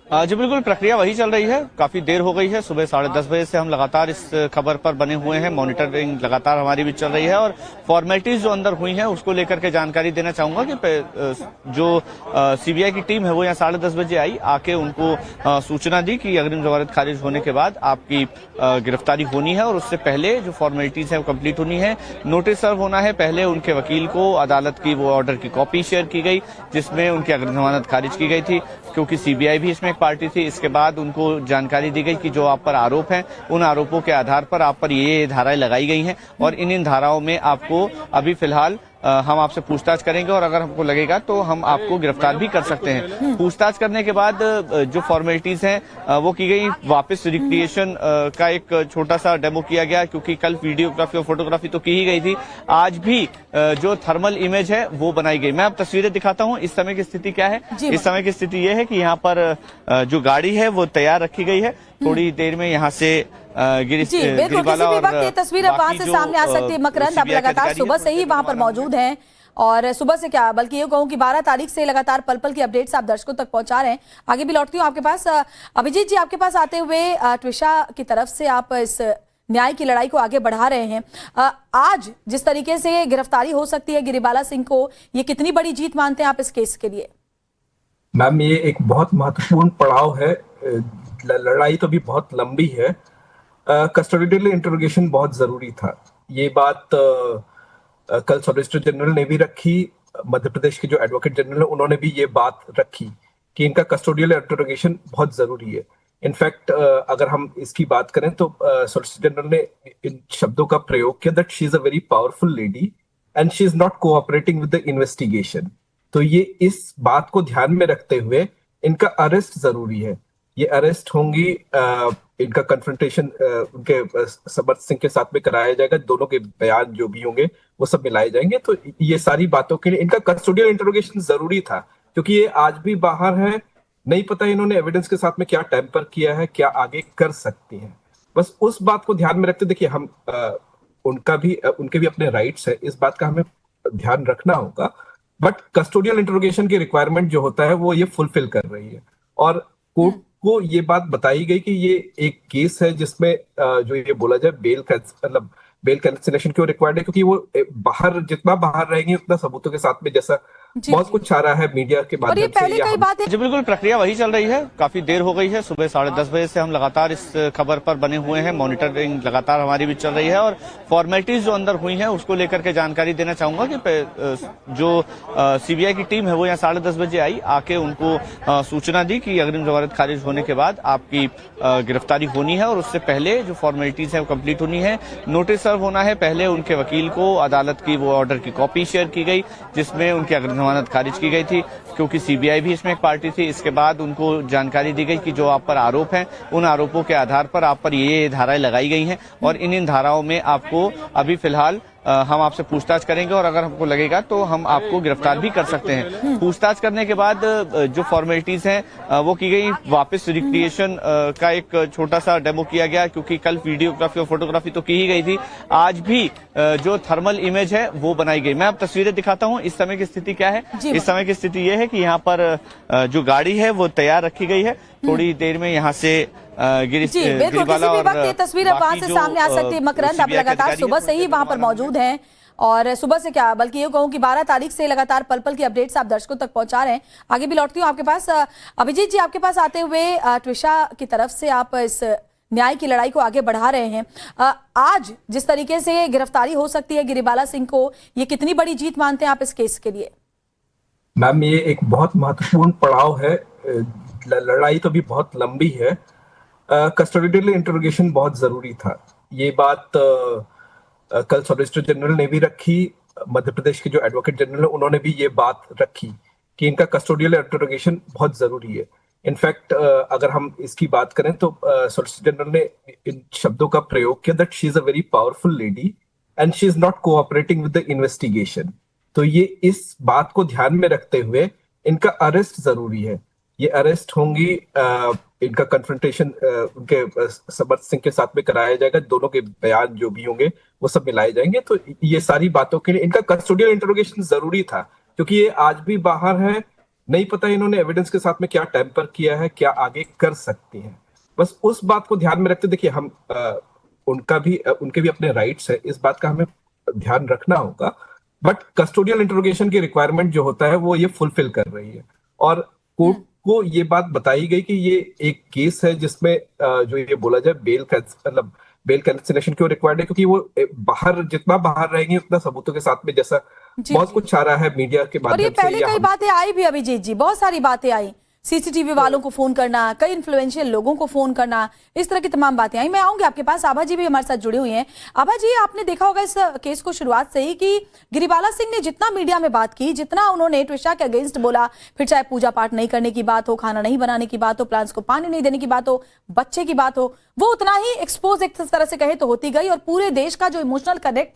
जी बिल्कुल, प्रक्रिया वही चल रही है। काफी देर हो गई है, सुबह 10:30 बजे से हम लगातार इस खबर पर बने हुए हैं। मॉनिटरिंग लगातार हमारी भी चल रही है और फॉर्मेलिटीज जो अंदर हुई हैं उसको लेकर के जानकारी देना चाहूंगा कि जो सीबीआई की टीम है वो यहाँ 10:30 बजे आई, आके उनको सूचना दी कि अग्रिम जमानत खारिज होने के बाद आपकी गिरफ्तारी होनी है और उससे पहले जो फॉर्मेलिटीज है वो कंप्लीट होनी है। नोटिस सर्व होना है। पहले उनके वकील को अदालत की वो ऑर्डर की कॉपी शेयर की गई जिसमें उनकी अग्रिम जमानत खारिज की गई थी, क्योंकि सीबीआई भी इसमें एक पार्टी थी। इसके बाद उनको जानकारी दी गई कि जो आप पर आरोप हैं उन आरोपों के आधार पर आप पर ये धाराएं लगाई गई हैं और इन धाराओं में आपको अभी फिलहाल हम आपसे पूछताछ करेंगे और अगर हमको लगेगा तो हम आपको गिरफ्तार भी कर सकते हैं। पूछताछ करने के बाद जो फॉर्मेलिटीज हैं वो की गई। वापस रिक्रिएशन का एक छोटा सा डेमो किया गया, क्योंकि कल वीडियोग्राफी और फोटोग्राफी तो की ही गई थी, आज भी जो थर्मल इमेज है वो बनाई गई। मैं अब तस्वीरें दिखाता हूँ। इस समय की स्थिति क्या है? इस समय की स्थिति ये है कि यहाँ पर जो गाड़ी है वो तैयार रखी गई है। थोड़ी देर में यहाँ से गिरिवाला और ये तस्वीर वहां से सामने आ सकती है। मकरंद, आप लगातार सुबह से ही वहां पर मौजूद हैं और सुबह से क्या बल्कि ये कहूं कि 12 तारीख से लगातार पल पल की अपडेट्स आप दर्शकों तक पहुंचा रहे हैं। आगे भी लौटती हूँ आपके पास। अभिजीत जी, आपके पास आते हुए ट्विशा की तरफ से आप इस न्याय की लड़ाई को आगे बढ़ा रहे हैं। आज जिस तरीके से गिरफ्तारी हो सकती है गिरिबाला सिंह को, ये कितनी बड़ी जीत मानते हैं आप इस केस के लिए? मैम, ये एक बहुत महत्वपूर्ण पड़ाव है। लड़ाई तो भी बहुत लंबी है। कस्टोडियल इंटरोगेशन बहुत जरूरी था। ये बात कल सॉलिसिटर जनरल ने भी रखी। मध्य प्रदेश के जो एडवोकेट जनरल है उन्होंने भी ये बात रखी कि इनका कस्टोडियल इंटरोगेशन बहुत जरूरी है। इनफैक्ट अगर हम इसकी बात करें तो सॉलिसिटर जनरल ने इन शब्दों का प्रयोग किया that she is a very powerful lady and she is not cooperating with the investigation. तो ये इस बात को ध्यान में रखते हुए इनका अरेस्ट जरूरी है। ये अरेस्ट होंगी, इनका कन्फ्रंटेशन उनके समर्थ सिंह के साथ में कराया जाएगा। दोनों के बयान जो भी होंगे वो सब मिलाए जाएंगे। तो ये सारी बातों के लिए इनका कस्टोडियल इंटरोगेशन जरूरी था, क्योंकि ये आज भी बाहर है। नहीं पता इन्होंने एविडेंस के साथ में क्या टेम्पर किया है, क्या आगे कर सकती हैं। बस उस बात को ध्यान में रखते देखिए, हम उनके भी अपने राइट्स है, इस बात का हमें ध्यान रखना होगा। बट कस्टोडियल इंटरोगेशन की रिक्वायरमेंट जो होता है वो ये फुलफिल कर रही है और कोर्ट को ये बात बताई गई कि ये एक केस है जिसमें जो ये बोला जाए बेल कैंसिलेशन क्यों रिक्वायर्ड है, क्योंकि वो जितना बाहर रहेंगे उतना सबूतों के साथ में जैसा बहुत कुछ आ रहा है मीडिया के माध्यम से। जी बिल्कुल, प्रक्रिया वही चल रही है। काफी देर हो गई है, सुबह 10:30 बजे से हम लगातार इस खबर पर बने हुए हैं। मॉनिटरिंग लगातार हमारी भी चल रही है और फॉर्मेलिटीज जो अंदर हुई हैं उसको लेकर के जानकारी देना चाहूंगा कि जो सीबीआई की टीम है वो यहाँ 10:30 बजे आई, आके उनको सूचना दी कि अग्रिम जमानत खारिज होने के बाद आपकी गिरफ्तारी होनी है और उससे पहले जो फॉर्मेलिटीज है वो कंप्लीट होनी है। नोटिस सर्व होना है। पहले उनके वकील को अदालत की वो ऑर्डर की कॉपी शेयर की गई जिसमें उनकी अग्रिम जमानत खारिज की गई थी, क्योंकि सीबीआई भी इसमें एक पार्टी थी। इसके बाद उनको जानकारी दी गई कि जो आप पर आरोप हैं उन आरोपों के आधार पर आप पर ये धाराएं लगाई गई हैं और इन धाराओं में आपको अभी फिलहाल हम आपसे पूछताछ करेंगे और अगर हमको लगेगा तो हम आपको गिरफ्तार भी कर सकते हैं। पूछताछ करने के बाद जो फॉर्मेलिटीज हैं वो की गई। वापस रिक्रिएशन का एक छोटा सा डेमो किया गया, क्योंकि कल वीडियोग्राफी और फोटोग्राफी तो की ही गई थी, आज भी जो थर्मल इमेज है वो बनाई गई। मैं अब तस्वीरें दिखाता हूँ। इस समय की स्थिति क्या है? इस समय की स्थिति ये है कि यहाँ पर जो गाड़ी है वो तैयार रखी गई है। थोड़ी देर में यहाँ से गिरिवाला और ये तस्वीर वहां से सामने आ सकती है। मकरंद, आप लगातार सुबह से ही वहां पर मौजूद हैं और सुबह से क्या बल्कि ये कहूं कि 12 तारीख से लगातार पल पल की अपडेट्स आप दर्शकों तक पहुंचा रहे हैं। आगे भी लौटती हूँ आपके पास। अभिजीत जी, आपके पास आते हुए ट्विशा की तरफ से आप इस न्याय की लड़ाई को आगे बढ़ा रहे हैं। आज जिस तरीके से गिरफ्तारी हो सकती है गिरिबाला सिंह को, ये कितनी बड़ी जीत मानते हैं आप इस केस के लिए? मैम, ये एक बहुत महत्वपूर्ण पड़ाव है। लड़ाई तो भी बहुत लंबी है। कस्टोडियल इंटरोगेशन बहुत जरूरी था। ये बात कल सॉलिसिटर जनरल ने भी रखी। मध्य प्रदेश के जो एडवोकेट जनरल है उन्होंने भी ये बात रखी कि इनका कस्टोडियल इंटरोगेशन बहुत जरूरी है। इनफैक्ट अगर हम इसकी बात करें तो सॉलिसिटर जनरल ने इन शब्दों का प्रयोग किया that she is a very powerful lady and she is not cooperating with the investigation. तो ये इस बात को ध्यान में रखते हुए इनका अरेस्ट जरूरी है। ये अरेस्ट होंगी, इनका कन्फ्रंटेशन उनके समर्थ सिंह के साथ में कराया जाएगा। दोनों के बयान जो भी होंगे वो सब मिलाए जाएंगे। तो ये सारी बातों के लिए इनका कस्टोडियल इंटरोगेशन जरूरी था, क्योंकि ये आज भी बाहर है। नहीं पता इन्होंने एविडेंस के साथ में क्या टेम्पर किया है, क्या आगे कर सकती हैं। बस उस बात को ध्यान में रखते देखिए हम उनके भी अपने राइट्स है, इस बात का हमें ध्यान रखना होगा। बट कस्टोडियल इंटरोगेशन की रिक्वायरमेंट जो होता है वो ये फुलफिल कर रही है, और कोर्ट को ये बात बताई गई कि ये एक केस है जिसमें जो ये बोला जाए बेल कैंसिलेशन क्यों रिक्वायर्ड है, क्योंकि वो जितना बाहर रहेंगे उतना सबूतों के साथ में, जैसा बहुत कुछ आ रहा है मीडिया के और ये माध्यम से। पहले कई बातें आई भी अभिजीत जी, बहुत सारी बातें आई, सीसीटीवी वालों को फोन करना, कई इन्फ्लुएंशियल लोगों को फोन करना, इस तरह की तमाम बातें आई। मैं आऊंगी आपके पास, आभा जी भी हमारे साथ जुड़े हुए हैं। आभा जी, आपने देखा होगा इस केस को शुरुआत से ही कि गिरिबाला सिंह ने जितना मीडिया में बात की, जितना उन्होंने ट्विशा के अगेंस्ट बोला, फिर चाहे पूजा पाठ नहीं करने की बात हो, खाना नहीं बनाने की बात हो, प्लांट्स को पानी नहीं देने की बात हो, बच्चे की बात हो, वो उतना ही एक्सपोज एक तरह से कहे तो होती गई, और पूरे देश का जो इमोशनल कनेक्ट